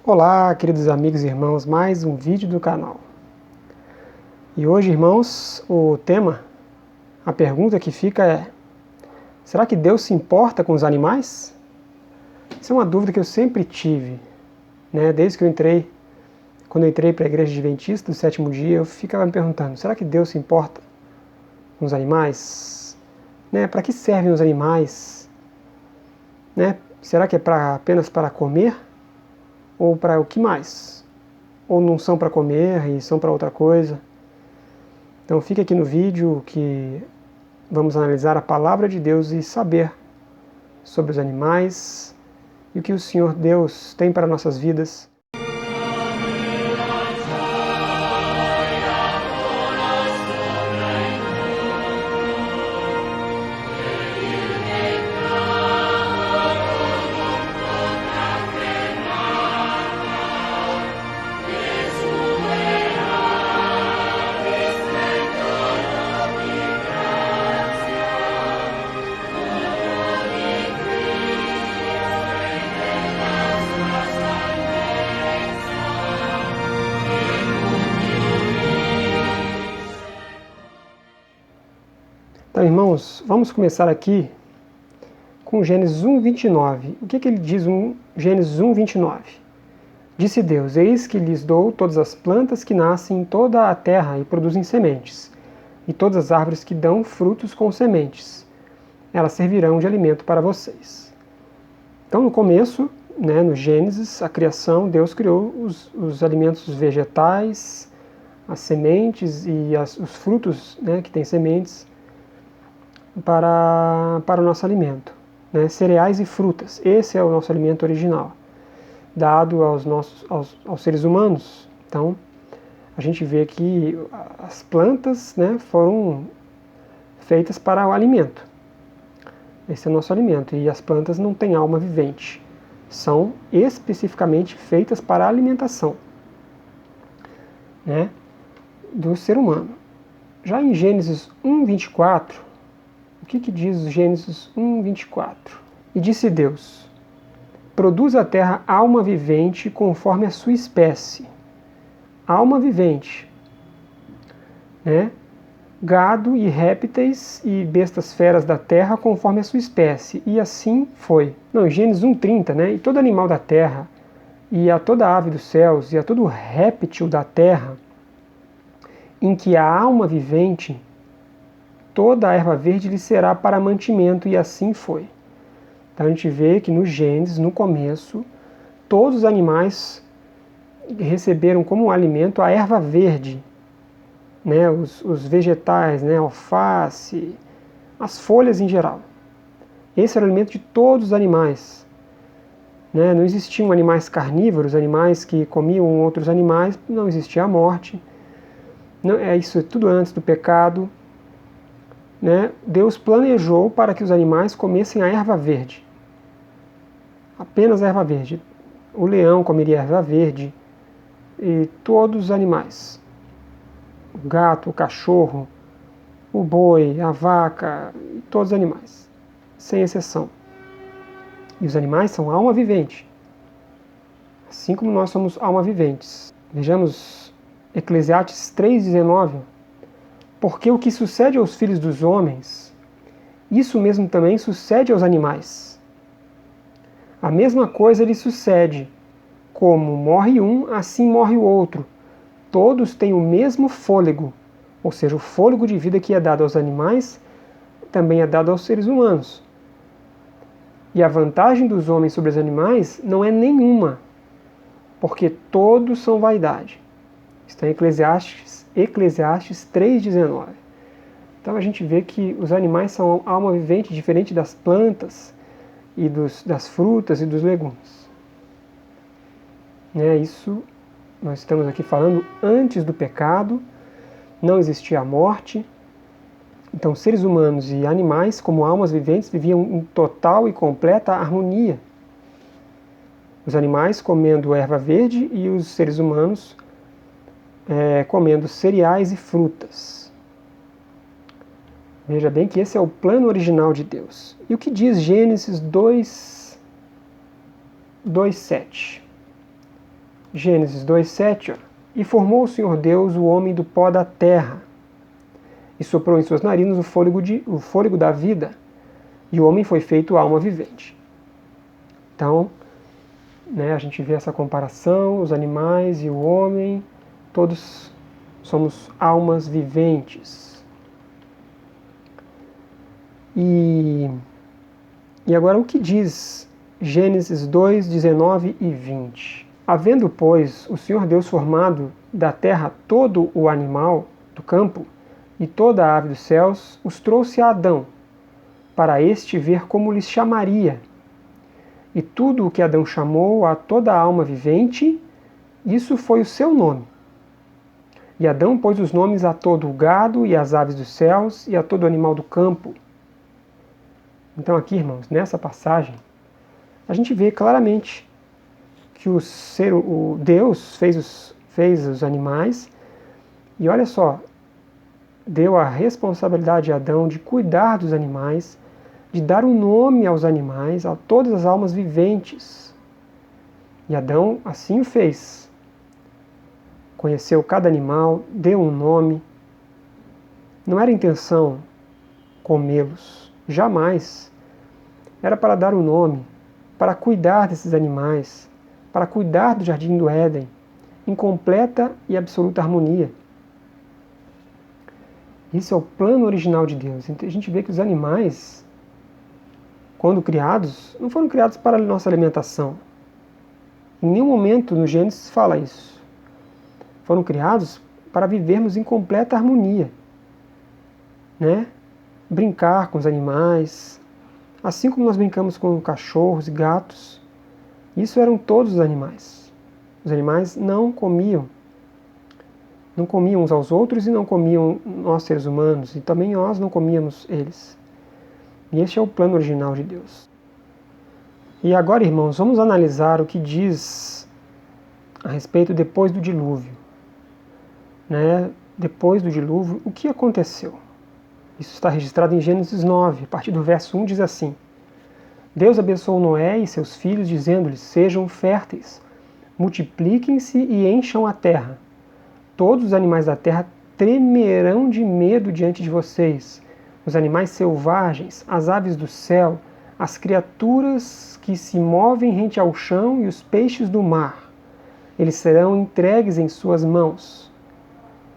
Olá, queridos amigos e irmãos, mais um vídeo do canal. E hoje, irmãos, a pergunta que fica é: será que Deus se importa com os animais? Essa é uma dúvida que eu sempre tive, né? Desde que quando eu entrei para a Igreja Adventista do Sétimo Dia, eu ficava me perguntando: será que Deus se importa com os animais? Né? Para que servem os animais? Né? Será que é apenas para comer? Ou para o que mais? Ou não são para comer e são para outra coisa? Então fica aqui no vídeo que vamos analisar a palavra de Deus e saber sobre os animais e o que o Senhor Deus tem para nossas vidas. Então, irmãos, vamos começar aqui com Gênesis 1, 29. O que ele diz em Gênesis 1, 29? Disse Deus: eis que lhes dou todas as plantas que nascem em toda a terra e produzem sementes, e todas as árvores que dão frutos com sementes. Elas servirão de alimento para vocês. Então, no começo, no Gênesis, a criação, Deus criou os alimentos vegetais, as sementes e os frutos, que têm sementes, para o nosso alimento. Cereais e frutas, esse é o nosso alimento original, dado aos seres humanos. Então, a gente vê que as plantas foram feitas para o alimento. Esse é o nosso alimento, e as plantas não têm alma vivente. São especificamente feitas para a alimentação do ser humano. Já em Gênesis 1, 24, o que diz Gênesis 1, 24? E disse Deus: produz a terra alma vivente conforme a sua espécie. Alma vivente. Gado e répteis e bestas feras da terra conforme a sua espécie. E assim foi. Não, Gênesis 1:30, e todo animal da terra, e a toda ave dos céus, e a todo réptil da terra, em que há alma vivente, toda a erva verde lhe será para mantimento, e assim foi. Então a gente vê que no Gênesis, no começo, todos os animais receberam como alimento a erva verde, os vegetais, alface, as folhas em geral. Esse era o alimento de todos os animais. Não existiam animais carnívoros, animais que comiam outros animais, não existia a morte. Isso é tudo antes do pecado. Deus planejou para que os animais comessem a erva verde. Apenas a erva verde. O leão comeria a erva verde e todos os animais. O gato, o cachorro, o boi, a vaca, todos os animais, sem exceção. E os animais são alma vivente, assim como nós somos alma viventes. Vejamos Eclesiastes 3,19. Porque o que sucede aos filhos dos homens, isso mesmo também sucede aos animais. A mesma coisa lhe sucede. Como morre um, assim morre o outro. Todos têm o mesmo fôlego, ou seja, o fôlego de vida que é dado aos animais, também é dado aos seres humanos. E a vantagem dos homens sobre os animais não é nenhuma, porque todos são vaidade. Está em Eclesiastes 3,19. Então a gente vê que os animais são alma vivente, diferente das plantas e das frutas e dos legumes. Isso nós estamos aqui falando antes do pecado, não existia a morte. Então seres humanos e animais, como almas viventes, viviam em total e completa harmonia. Os animais comendo erva verde e os seres humanos comendo cereais e frutas. Veja bem que esse é o plano original de Deus. E o que diz Gênesis 2:7? Gênesis 2:7, e formou o Senhor Deus o homem do pó da terra, e soprou em suas narinas o fôlego da vida, e o homem foi feito alma vivente. Então, a gente vê essa comparação, os animais e o homem, todos somos almas viventes. E agora o que diz Gênesis 2:19 e 20? Havendo, pois, o Senhor Deus formado da terra todo o animal do campo e toda a ave dos céus, os trouxe a Adão, para este ver como lhes chamaria. E tudo o que Adão chamou a toda a alma vivente, isso foi o seu nome. E Adão pôs os nomes a todo o gado e às aves dos céus e a todo animal do campo. Então aqui, irmãos, nessa passagem, a gente vê claramente que o Deus fez os animais e olha só, deu a responsabilidade a Adão de cuidar dos animais, de dar um nome aos animais, a todas as almas viventes. E Adão assim o fez. Conheceu cada animal, deu um nome. Não era intenção comê-los, jamais. Era para dar um nome, para cuidar desses animais, para cuidar do jardim do Éden, em completa e absoluta harmonia. Isso é o plano original de Deus. A gente vê que os animais, quando criados, não foram criados para a nossa alimentação. Em nenhum momento no Gênesis fala isso. Foram criados para vivermos em completa harmonia. Brincar com os animais, assim como nós brincamos com cachorros e gatos. Isso eram todos os animais. Os animais não comiam uns aos outros e não comiam nós seres humanos, e também nós não comíamos eles. E este é o plano original de Deus. E agora, irmãos, vamos analisar o que diz a respeito depois do dilúvio. Depois do dilúvio, o que aconteceu? Isso está registrado em Gênesis 9, a partir do verso 1 diz assim: Deus abençoou Noé e seus filhos, dizendo-lhes: sejam férteis, multipliquem-se e encham a terra. Todos os animais da terra tremerão de medo diante de vocês, os animais selvagens, as aves do céu, as criaturas que se movem rente ao chão e os peixes do mar. Eles serão entregues em suas mãos.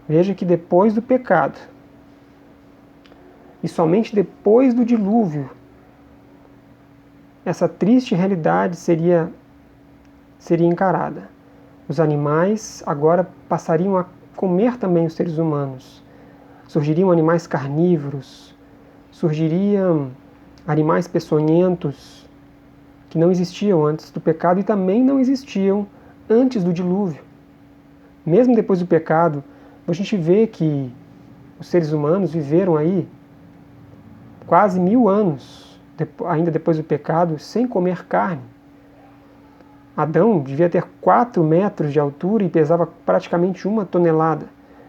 Veja que depois do pecado, e somente depois do dilúvio, essa triste realidade seria encarada. Os animais agora passariam a comer também os seres humanos. Surgiriam animais carnívoros, surgiriam animais peçonhentos, que não existiam antes do pecado e também não existiam antes do dilúvio. Mesmo depois do pecado, a gente vê que os seres humanos viveram aí quase 1000 anos, ainda depois do pecado, sem comer carne. Adão devia ter 4 metros de altura e pesava praticamente 1 tonelada.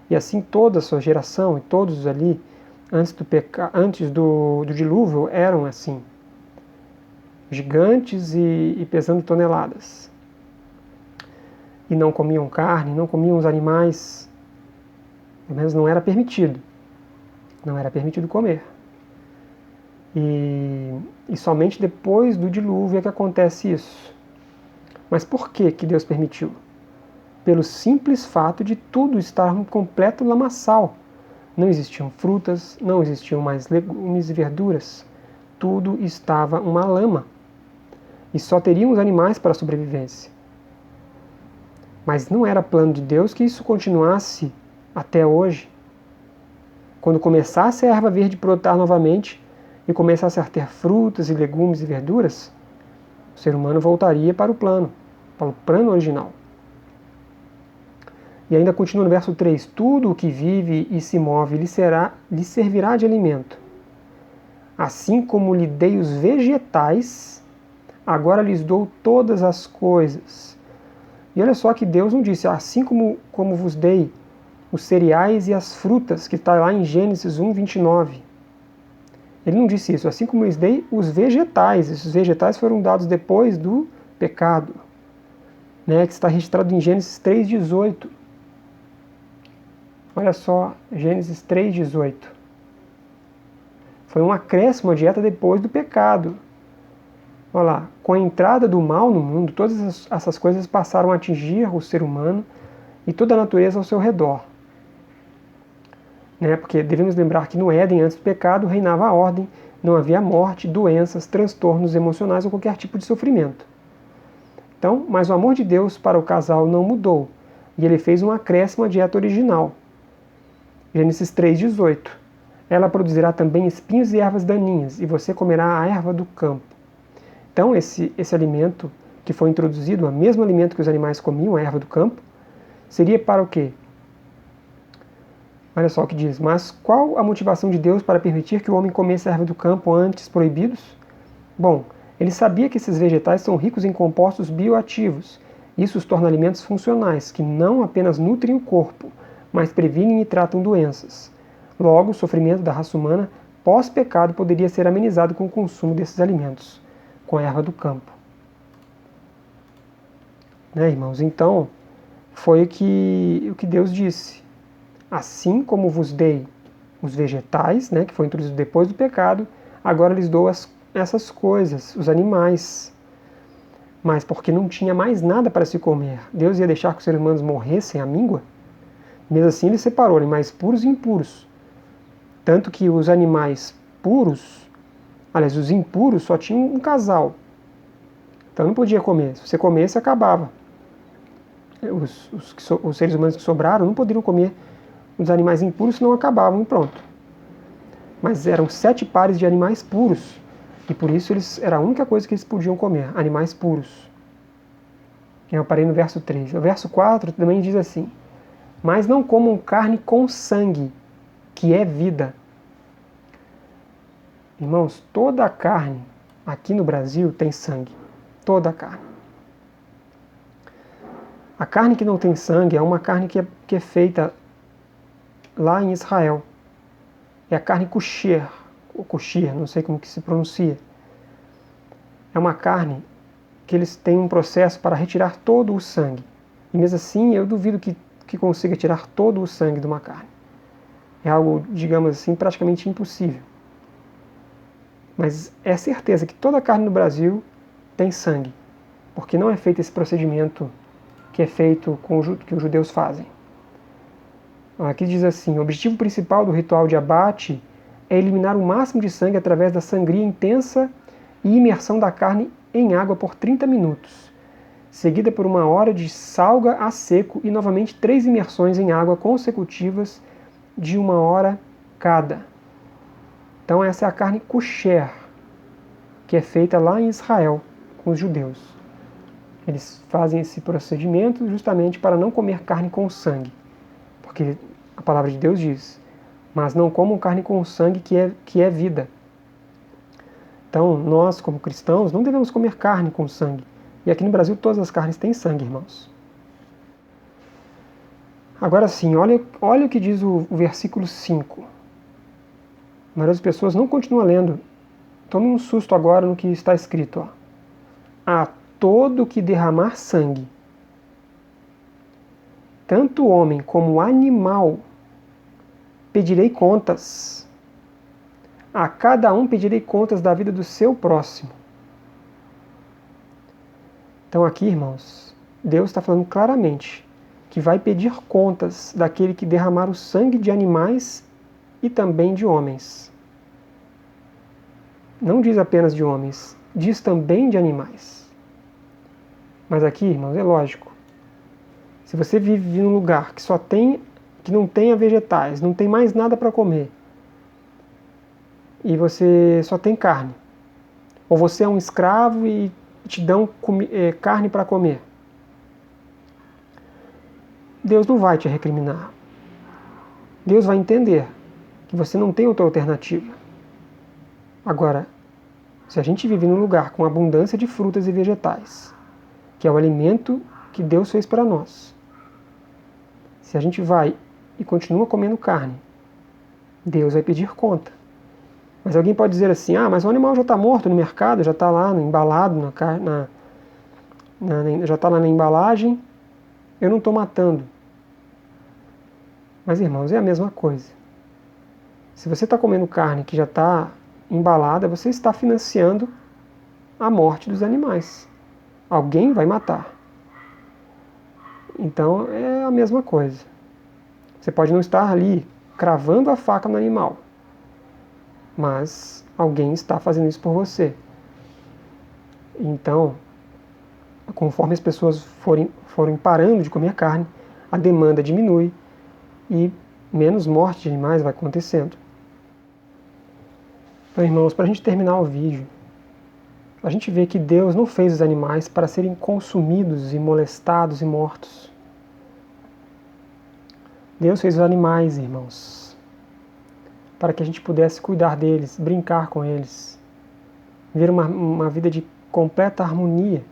E assim toda a sua geração e todos ali, antes do dilúvio, eram assim. Gigantes e pesando toneladas. E não comiam carne, não comiam os animais. Pelo menos não era permitido. Não era permitido comer. E somente depois do dilúvio é que acontece isso. Mas por que Deus permitiu? Pelo simples fato de tudo estar um completo lamaçal. Não existiam frutas, não existiam mais legumes e verduras. Tudo estava uma lama. E só teriam os animais para a sobrevivência. Mas não era plano de Deus que isso continuasse até hoje. Quando começasse a erva verde brotar novamente e começasse a ter frutas e legumes e verduras, o ser humano voltaria para o plano original. E ainda continua no verso 3: tudo o que vive e se move lhe servirá de alimento. Assim como lhe dei os vegetais, agora lhes dou todas as coisas. E olha só que Deus não disse, assim como vos dei os cereais e as frutas, que está lá em Gênesis 1, 29. Ele não disse isso, assim como lhes dei os vegetais. Esses vegetais foram dados depois do pecado. né, que está registrado em Gênesis 3,18. Olha só, Gênesis 3,18. Foi um acréscimo à dieta depois do pecado. Olha lá, com a entrada do mal no mundo, todas essas coisas passaram a atingir o ser humano e toda a natureza ao seu redor. Né? Porque devemos lembrar que no Éden, antes do pecado, reinava a ordem, não havia morte, doenças, transtornos emocionais ou qualquer tipo de sofrimento. Então, mas o amor de Deus para o casal não mudou, e ele fez um acréscimo à dieta original. Gênesis 3,18. Ela produzirá também espinhos e ervas daninhas, e você comerá a erva do campo. Então, esse alimento que foi introduzido, o mesmo alimento que os animais comiam, a erva do campo, seria para o quê? Olha só o que diz. Mas qual a motivação de Deus para permitir que o homem comesse a erva do campo antes proibidos? Bom, ele sabia que esses vegetais são ricos em compostos bioativos. Isso os torna alimentos funcionais, que não apenas nutrem o corpo, mas previnem e tratam doenças. Logo, o sofrimento da raça humana pós-pecado poderia ser amenizado com o consumo desses alimentos, com a erva do campo. Né, irmãos? Então, foi o que Deus disse. Assim como vos dei os vegetais, né, que foi introduzido depois do pecado, agora lhes dou essas coisas, os animais. Mas porque não tinha mais nada para se comer, Deus ia deixar que os seres humanos morressem à míngua? Mesmo assim, ele separou animais puros e impuros. Tanto que os animais puros, aliás, os impuros só tinham um casal. Então não podia comer. Se você comesse, acabava. Os seres humanos que sobraram não poderiam comer os animais impuros, senão acabavam e pronto. Mas eram 7 pares de animais puros. E por isso era a única coisa que eles podiam comer, animais puros. Eu parei no verso 3. O verso 4 também diz assim: mas não comam carne com sangue, que é vida. Irmãos, toda a carne aqui no Brasil tem sangue. Toda a carne. A carne que não tem sangue é uma carne que é feita lá em Israel. É a carne kosher, ou kosher, não sei como que se pronuncia. É uma carne que eles têm um processo para retirar todo o sangue. E mesmo assim, eu duvido que consiga tirar todo o sangue de uma carne. É algo, digamos assim, praticamente impossível. Mas é certeza que toda a carne no Brasil tem sangue, porque não é feito esse procedimento que é feito que os judeus fazem. Aqui diz assim: o objetivo principal do ritual de abate é eliminar o máximo de sangue através da sangria intensa e imersão da carne em água por 30 minutos, seguida por 1 hora de salga a seco e novamente 3 imersões em água consecutivas de 1 hora cada. Então essa é a carne kosher, que é feita lá em Israel com os judeus. Eles fazem esse procedimento justamente para não comer carne com sangue, porque a palavra de Deus diz: mas não comam carne com sangue, que é vida. Então nós, como cristãos, não devemos comer carne com sangue. E aqui no Brasil todas as carnes têm sangue, irmãos. Agora sim, olha o que diz o versículo 5. A maioria das pessoas não continua lendo. Tome um susto agora no que está escrito. Ó. A todo que derramar sangue, tanto homem como animal, pedirei contas. A cada um pedirei contas da vida do seu próximo. Então aqui, irmãos, Deus está falando claramente que vai pedir contas daquele que derramar o sangue de animais e também de homens. Não diz apenas de homens, diz também de animais. Mas aqui, irmãos, é lógico. Se você vive num lugar que não tenha vegetais, não tem mais nada para comer, e você só tem carne, ou você é um escravo e te dão carne para comer, Deus não vai te recriminar. Deus vai entender que você não tem outra alternativa. Agora, se a gente vive num lugar com abundância de frutas e vegetais, que é o alimento que Deus fez para nós, se a gente vai e continua comendo carne, Deus vai pedir conta. Mas alguém pode dizer assim: ah, mas o animal já está morto no mercado, já está lá embalado já está lá na embalagem, eu não estou matando. Mas, irmãos, é a mesma coisa. Se você está comendo carne que já está embalada, você está financiando a morte dos animais. Alguém vai matar. Então é a mesma coisa. Você pode não estar ali cravando a faca no animal, mas alguém está fazendo isso por você. Então, conforme as pessoas forem parando de comer carne, a demanda diminui e menos morte de animais vai acontecendo. Então, irmãos, para a gente terminar o vídeo, a gente vê que Deus não fez os animais para serem consumidos e molestados e mortos. Deus fez os animais, irmãos, para que a gente pudesse cuidar deles, brincar com eles, viver uma vida de completa harmonia.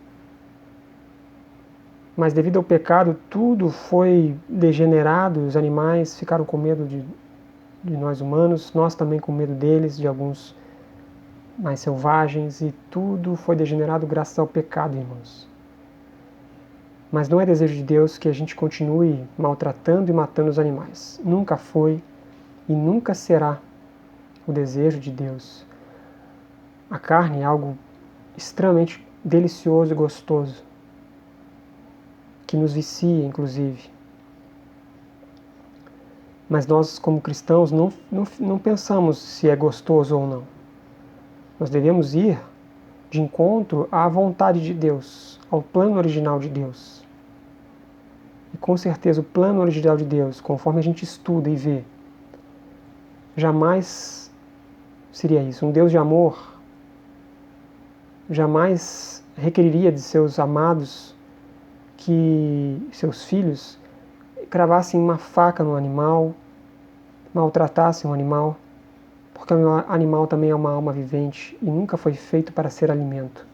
Mas devido ao pecado, tudo foi degenerado, os animais ficaram com medo de nós humanos, nós também com medo deles, de alguns mais selvagens, e tudo foi degenerado graças ao pecado, irmãos. Mas não é desejo de Deus que a gente continue maltratando e matando os animais. Nunca foi e nunca será o desejo de Deus. A carne é algo extremamente delicioso e gostoso, que nos vicia, inclusive. Mas nós, como cristãos, não pensamos se é gostoso ou não. Nós devemos ir de encontro à vontade de Deus, ao plano original de Deus. E com certeza o plano original de Deus, conforme a gente estuda e vê, jamais seria isso. Um Deus de amor jamais requeriria de seus amados que seus filhos cravassem uma faca no animal, maltratassem um animal, porque o animal também é uma alma vivente e nunca foi feito para ser alimento.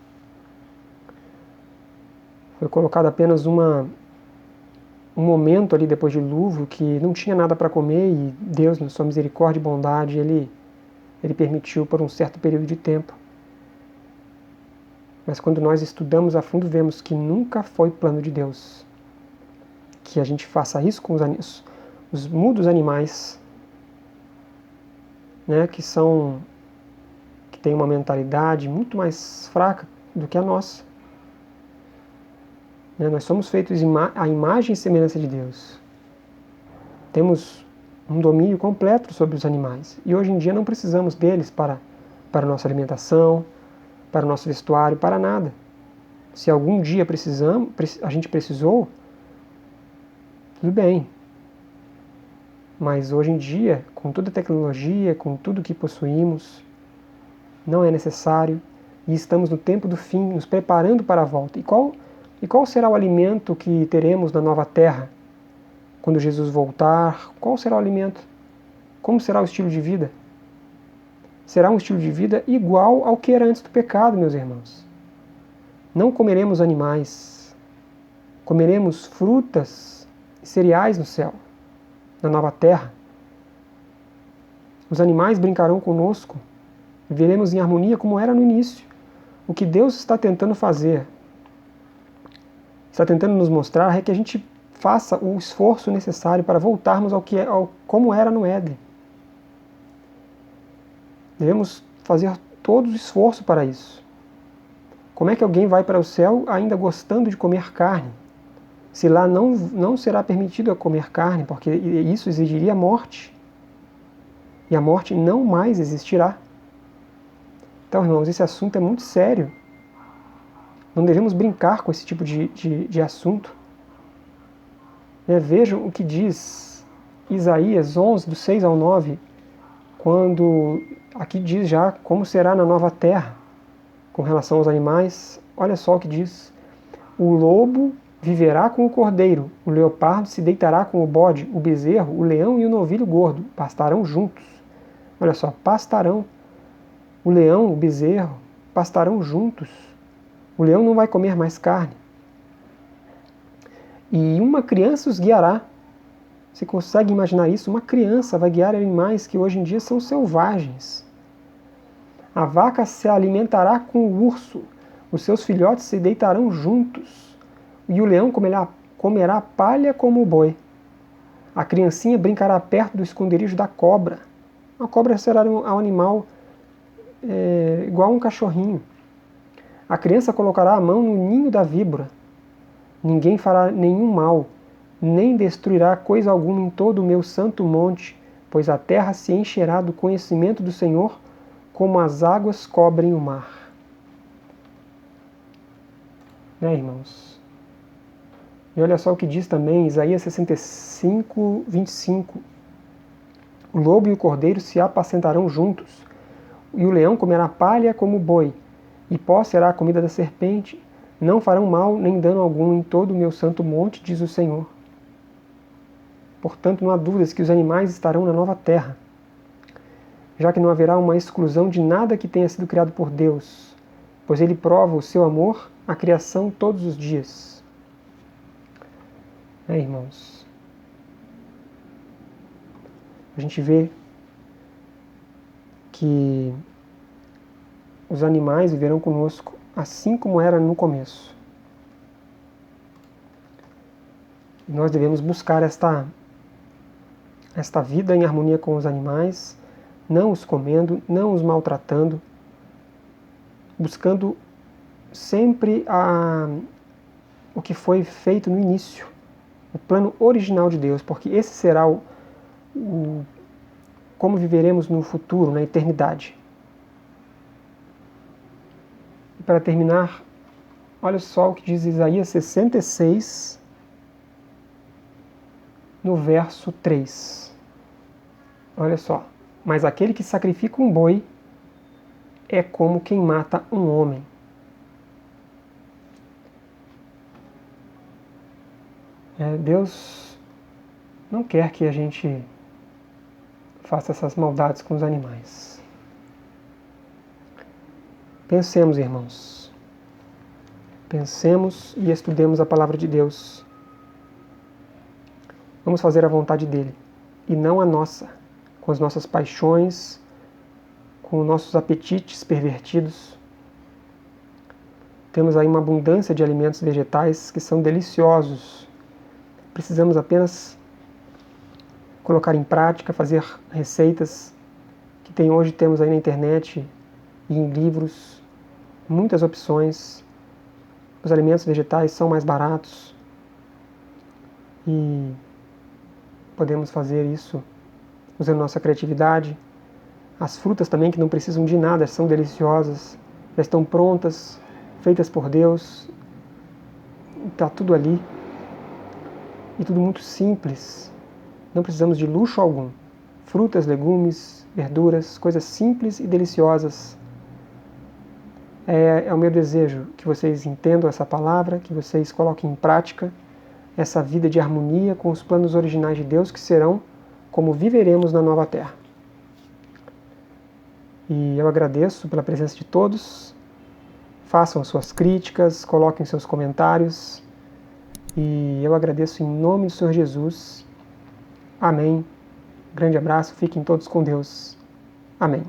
Foi colocado apenas um momento ali depois de dilúvio que não tinha nada para comer e Deus, na sua misericórdia e bondade, Ele permitiu por um certo período de tempo. Mas quando nós estudamos a fundo, vemos que nunca foi plano de Deus que a gente faça isso com os mudos animais, né, que têm uma mentalidade muito mais fraca do que a nossa. Nós somos feitos à imagem e semelhança de Deus. Temos um domínio completo sobre os animais. E hoje em dia não precisamos deles para a nossa alimentação, para o nosso vestuário, para nada. Se algum dia a gente precisou, tudo bem. Mas hoje em dia, com toda a tecnologia, com tudo que possuímos, não é necessário. E estamos no tempo do fim, nos preparando para a volta. E qual será o alimento que teremos na nova terra? Quando Jesus voltar, qual será o alimento? Como será o estilo de vida? Será um estilo de vida igual ao que era antes do pecado, meus irmãos. Não comeremos animais. Comeremos frutas e cereais no céu, na nova terra. Os animais brincarão conosco. Viveremos em harmonia como era no início. O que Deus está tentando fazer, está tentando nos mostrar é que a gente faça o esforço necessário para voltarmos como era no Éden. Devemos fazer todo o esforço para isso. Como é que alguém vai para o céu ainda gostando de comer carne? Se lá não será permitido comer carne, porque isso exigiria a morte. E a morte não mais existirá. Então, irmãos, esse assunto é muito sério. Não devemos brincar com esse tipo de assunto. Vejam o que diz Isaías 11, do 6 ao 9, quando aqui diz já como será na nova terra com relação aos animais. Olha só o que diz: o lobo viverá com o cordeiro, o leopardo se deitará com o bode, o bezerro, o leão e o novilho gordo pastarão juntos. Olha só, pastarão. O leão, o bezerro, pastarão juntos. O leão não vai comer mais carne. E uma criança os guiará. Você consegue imaginar isso? Uma criança vai guiar animais que hoje em dia são selvagens. A vaca se alimentará com o urso. Os seus filhotes se deitarão juntos, e o leão comerá palha como o boi. A criancinha brincará perto do esconderijo da cobra. A cobra será um animal igual a um cachorrinho. A criança colocará a mão no ninho da víbora. Ninguém fará nenhum mal, nem destruirá coisa alguma em todo o meu santo monte, pois a terra se encherá do conhecimento do Senhor, como as águas cobrem o mar. Né, irmãos? E olha só o que diz também Isaías 65, 25. O lobo e o cordeiro se apacentarão juntos, e o leão comerá palha como o boi, e pó será a comida da serpente. Não farão mal nem dano algum em todo o meu santo monte, diz o Senhor. Portanto, não há dúvidas que os animais estarão na nova terra, já que não haverá uma exclusão de nada que tenha sido criado por Deus, pois Ele prova o seu amor à criação todos os dias. Irmãos? A gente vê que os animais viverão conosco assim como era no começo. E nós devemos buscar esta vida em harmonia com os animais, não os comendo, não os maltratando, buscando sempre o que foi feito no início, o plano original de Deus, porque esse será como viveremos no futuro, na eternidade. E para terminar, olha só o que diz Isaías 66, no verso 3. Olha só. Mas aquele que sacrifica um boi é como quem mata um homem. Deus não quer que a gente faça essas maldades com os animais. Pensemos, irmãos. Pensemos e estudemos a palavra de Deus. Vamos fazer a vontade dele e não a nossa, com as nossas paixões, com os nossos apetites pervertidos. Temos aí uma abundância de alimentos vegetais que são deliciosos. Precisamos apenas colocar em prática, fazer receitas que hoje temos aí na internet e em livros, muitas opções. Os alimentos vegetais são mais baratos e podemos fazer isso usando nossa criatividade. As frutas também, que não precisam de nada, são deliciosas, já estão prontas, feitas por Deus. Está tudo ali. E tudo muito simples. Não precisamos de luxo algum. Frutas, legumes, verduras, coisas simples e deliciosas. É o meu desejo que vocês entendam essa palavra, que vocês coloquem em prática essa vida de harmonia com os planos originais de Deus, que serão como viveremos na nova terra. E eu agradeço pela presença de todos. Façam suas críticas, coloquem seus comentários. E eu agradeço em nome do Senhor Jesus. Amém. Grande abraço, fiquem todos com Deus. Amém.